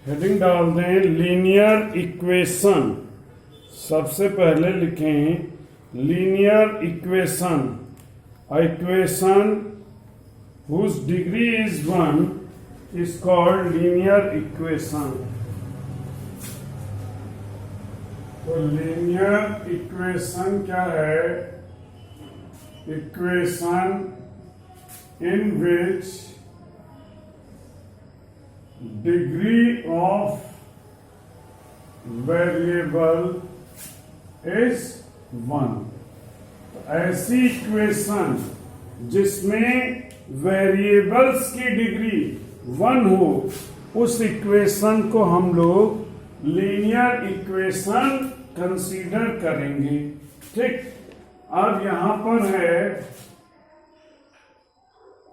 Heading डाल दें linear equation. सबसे पहले लिखें linear equation. Equation whose degree is 1 is called linear equation। तो लीनियर इक्वेशन क्या है? Equation in which degree of variable is 1। तो ऐसी इक्वेशन जिसमें वेरिएबल्स की डिग्री 1 हो, उस इक्वेशन को हम लोग लीनियर इक्वेशन कंसीडर करेंगे। ठीक, अब यहां पर है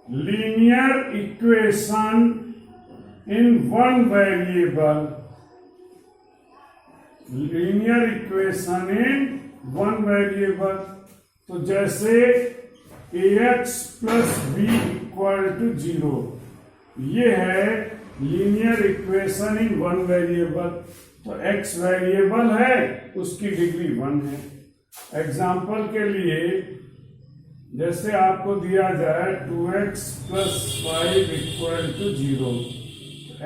linear equation in one variable. Linear equation in one variable, तो जैसे ax plus B equal to 0, ये है linear equation in one variable. तो x वेरिएबल है, उसकी डिग्री 1 है। एग्जाम्पल के लिए जैसे आपको दिया जाए 2x plus 5 equal to 0,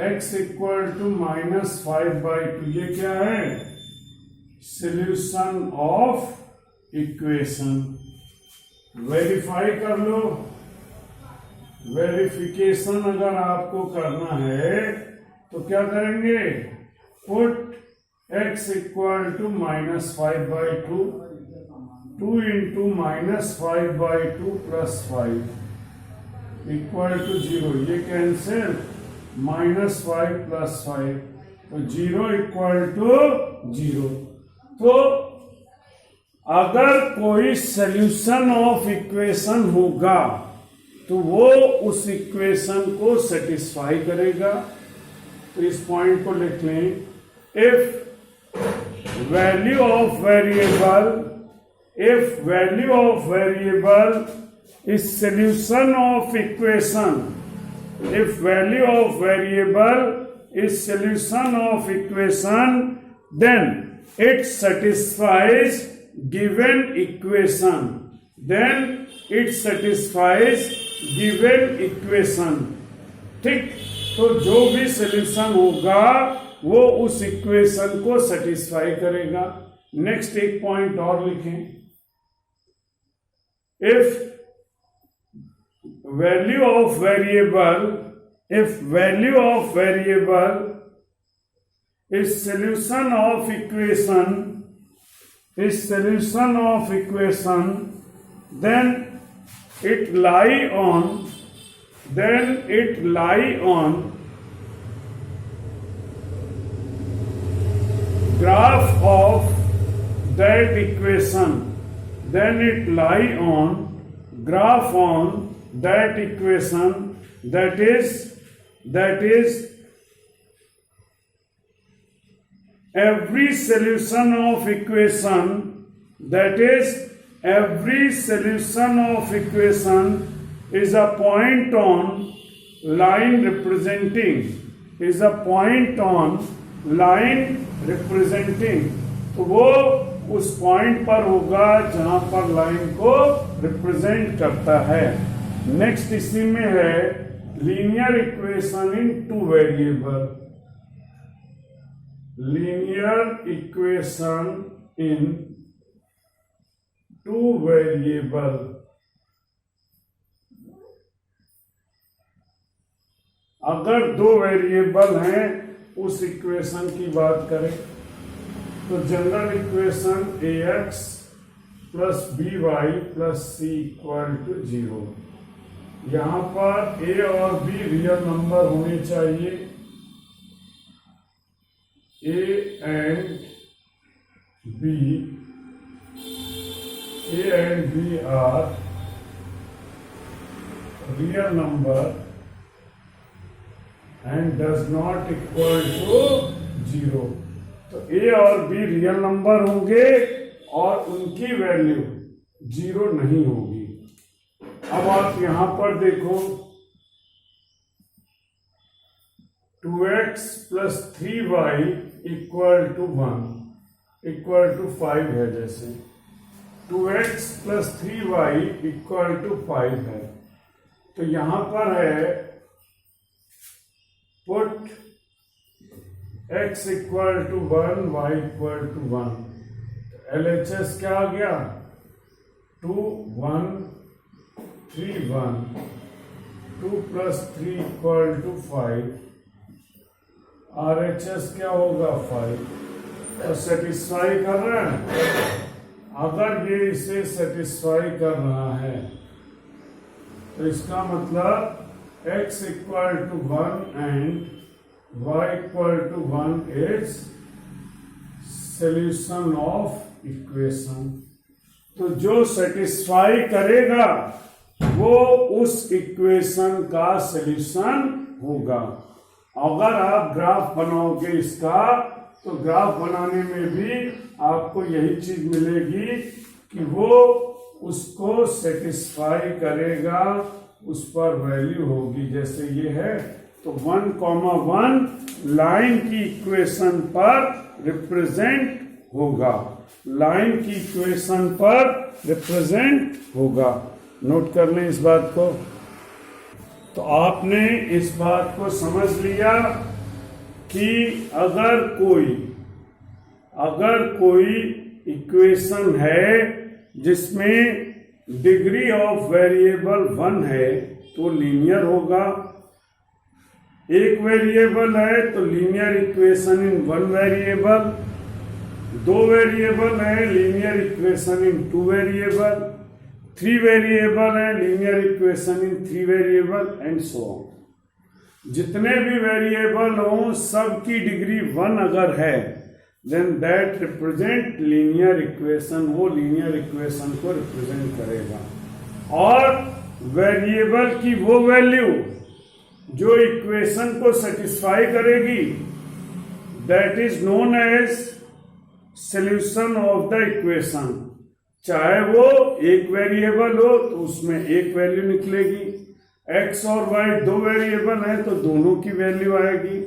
x equal to -5/2, ये क्या है? Solution of equation. वेरीफाई कर लो। वेरिफिकेशन अगर आपको करना है तो क्या करेंगे? Put x equal to -5/2, 2 into -5/2 plus 5 equal to 0, ये कैंसिल, -5 प्लस 5, तो 0 इक्वल टू 0। तो अगर कोई सॉल्यूशन ऑफ इक्वेशन होगा तो वो उस इक्वेशन को सेटिस्फाई करेगा। तो इस पॉइंट को लिख लें, if value of variable is solution of equation, if value of variable is solution of equation, then it satisfies given equation, ठीक। तो जो भी सॉल्यूशन होगा वो उस इक्वेशन को सेटिस्फाई करेगा। नेक्स्ट एक पॉइंट और लिखें, if value of variable is solution of equation, then it lie on graph of that equation, that equation, that is every solution of equation is a point on line representing, तो वो उस point पर होगा जहां पर line को represent करता है। नेक्स्ट इसी में है लीनियर इक्वेशन इन टू वेरिएबल। लीनियर इक्वेशन इन टू वेरिएबल, अगर 2 वेरिएबल हैं उस इक्वेशन की बात करें तो general equation ax plus by plus c equal to 0। यहां पर a और b रियल नंबर होने चाहिए। a and b are real number and does not equal to 0। तो a और b रियल नंबर होंगे और उनकी वैल्यू 0 नहीं होगी। अब आप यहां पर देखो, 2x plus 3y equal to 1 equal to 5 है। जैसे 2x plus 3y equal to 5 है, तो यहां पर है put x equal to 1 y equal to 1। LHS क्या आ गया? 2 1 3 1, 2 प्लस 3 इक्वल टू 5। RHS क्या होगा? 5। तो सेटिस्फाई कर रहा है। अगर ये इसे सेटिस्फाई कर रहा है तो इसका मतलब x equal to 1 and y equal to 1 is solution of equation. तो जो सेटिस्फाई करेगा वो उस इक्वेशन का सॉल्यूशन होगा। अगर आप ग्राफ बनाओगे इसका, तो ग्राफ बनाने में भी आपको यही चीज मिलेगी कि वो उसको सेटिस्फाई करेगा, उस पर वैल्यू होगी। जैसे ये है तो 1,1 लाइन की इक्वेशन पर रिप्रेजेंट होगा, लाइन की इक्वेशन पर रिप्रेजेंट होगा। नोट कर लें इस बात को। तो आपने इस बात को समझ लिया कि अगर कोई इक्वेशन है जिसमें डिग्री ऑफ वेरिएबल 1 है तो लीनियर होगा। एक वेरिएबल है तो linear equation in 1 variable. 2 variable है, linear equation in 2 variable. 3 variable है, linear equation in 3 variable and so on. जितने भी वेरिएबल हों सबकी डिग्री 1 अगर है then that represent linear equation. वो लीनियर इक्वेशन को रिप्रेजेंट करेगा। और वेरिएबल की वो वैल्यू जो इक्वेशन को सेटिस्फाई करेगी that is known as solution of the equation. चाहे वो एक वेरिएबल हो तो उसमें एक वैल्यू निकलेगी, x और y 2 वेरिएबल है तो दोनों की वैल्यू आएगी,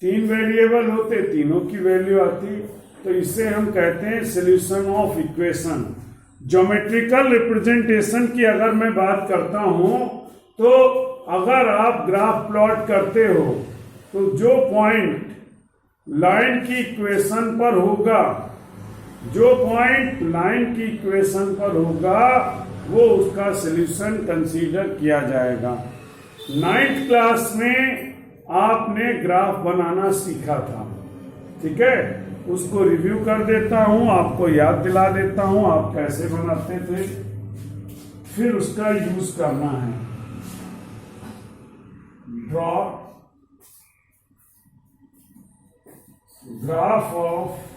3 वेरिएबल होते तीनों की वैल्यू आती। तो इसे हम कहते हैं solution of equation. Geometrical representation की अगर मैं बात करता हूं तो अगर आप ग्राफ प्लॉट करते हो तो जो पॉइंट लाइन की इक्वेशन पर होगा, जो पॉइंट लाइन की इक्वेशन पर होगा वो उसका सॉल्यूशन कंसीडर किया जाएगा। 9th क्लास में आपने ग्राफ बनाना सीखा था, ठीक है? उसको रिव्यू कर देता हूं, आपको याद दिला देता हूं आप कैसे बनाते थे, फिर उसका यूज करना है। Draw graph of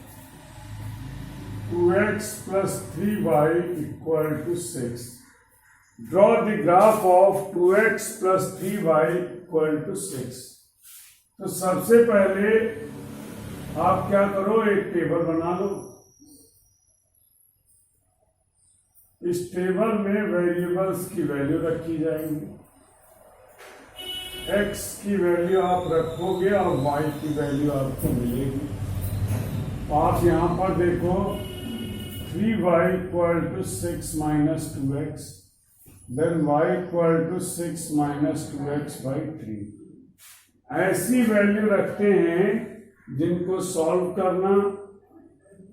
2x plus 3y equal to 6. Draw the graph of 2x plus 3y equal to 6. तो सबसे पहले आप क्या करो, एक टेबल बना लो। इस टेबल में वेरिएबल्स की वैल्यू रखी जाएंगी। x की वैल्यू आप रखोगे और y की वैल्यू आपको मिलेगी। आप यहां पर देखो 3y equal to 6 minus 2x, then y equal to 6 minus 2x by 3। ऐसी वैल्यू रखते हैं जिनको सॉल्व करना,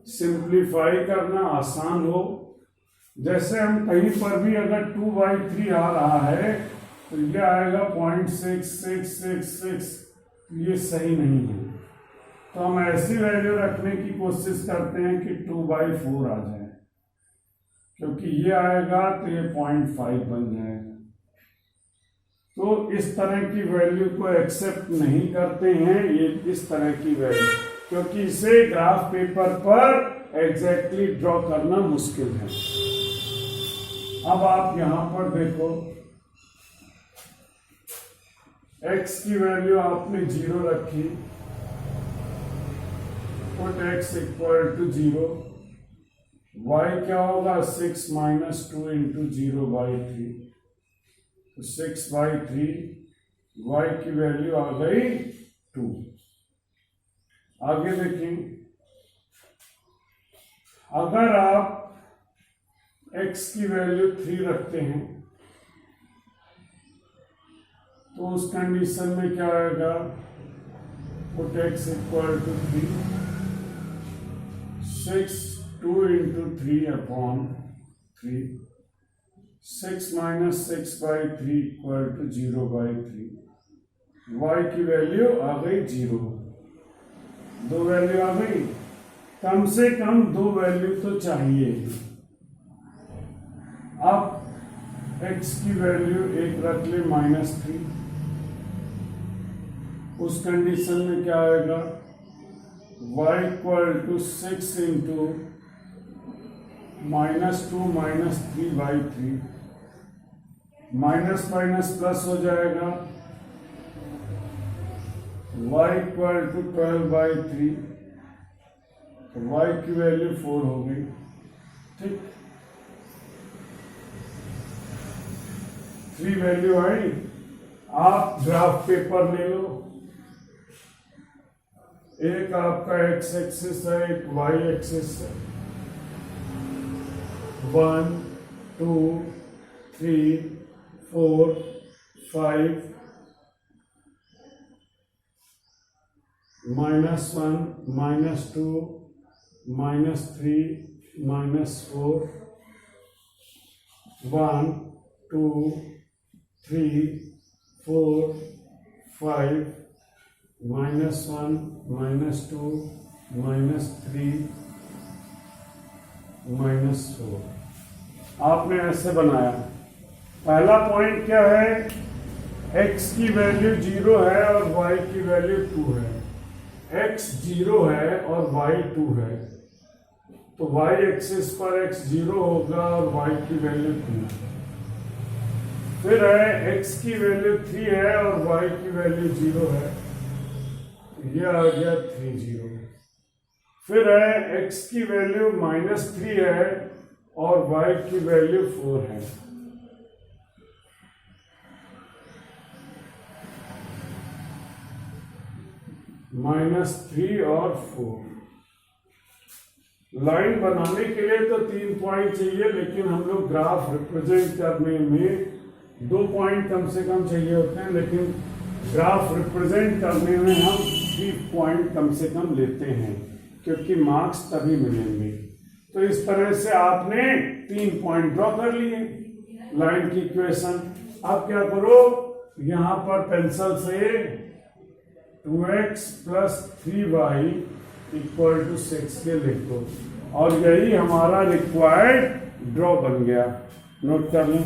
सिंप्लीफाई करना आसान हो। जैसे हम कहीं पर भी अगर 2/3 आ रहा है तो ये आएगा 0.6666, ये सही नहीं है। तो हम ऐसी वैल्यू रखने की कोशिश करते हैं कि 2/4 आ जाए, क्योंकि ये आएगा तो ये 0.5 बन जाएगा। तो इस तरह की वैल्यू को एक्सेप्ट नहीं करते हैं, ये इस तरह की वैल्यू, क्योंकि इसे ग्राफ पेपर पर एग्जैक्टली ड्रॉ करना मुश्किल है। अब आप यहां पर देखो x की वैल्यू आपने 0 रखी, put x equal to 0, y क्या होगा 6 minus 2 into 0/3, तो 6/3, y की वैल्यू आ गई 2। आगे देखें, अगर आप x की वैल्यू 3 रखते हैं तो उस कंडीशन में क्या आएगा, put x equal to 3, 6 2 into 3 upon 3, 6 minus 6 by 3 equal to 0 by 3, y की वैल्यू आ गई 0, 2 वैल्यू आ गई, कम से कम 2 वैल्यू तो चाहिए। अब x की वैल्यू एक रख ले -3, उस कंडीशन में क्या आएगा, y equal to 6 into -2 minus 3 by 3, minus minus plus हो जाएगा, y इक्वल टू 12 बाई 3, तो y की वैल्यू 4 हो गई। ठीक, 3 वैल्यू आई। आप ग्राफ पेपर ले लो, एक आपका x एक्सिस है, एक y एक्सिस है, 1 2 3 4 5, -1 -2 -3 -4, 1 2 3 4 5, -1 -2 -3 -4। आपने ऐसे बनाया। पहला पॉइंट क्या है, x की वैल्यू 0 है और y की वैल्यू 2 है। x 0 है और y 2 है, तो y एक्सिस पर x 0 होगा और y की वैल्यू 2। फिर है x की वैल्यू 3 है और y की वैल्यू 0 है, ये आ गया 3 0। फिर है x की वैल्यू -3 है और y की वैल्यू 4 है। -3 और 4। लाइन बनाने के लिए तो 3 पॉइंट चाहिए, लेकिन हम लोग ग्राफ रिप्रेजेंट करने में 2 पॉइंट कम से कम चाहिए होते हैं, लेकिन ग्राफ रिप्रेजेंट करने में हम 3 पॉइंट कम से कम लेते हैं, क्योंकि मार्क्स तभी मिलेंगे। तो इस तरह से आपने 3 पॉइंट ड्रॉ कर लिए लाइन की इक्वेशन। अब क्या करो, यहां पर पेंसिल से 2x + 3y = 6 के लिख दो, और यही हमारा रिक्वायर्ड ड्रॉ बन गया। नोट कर लें।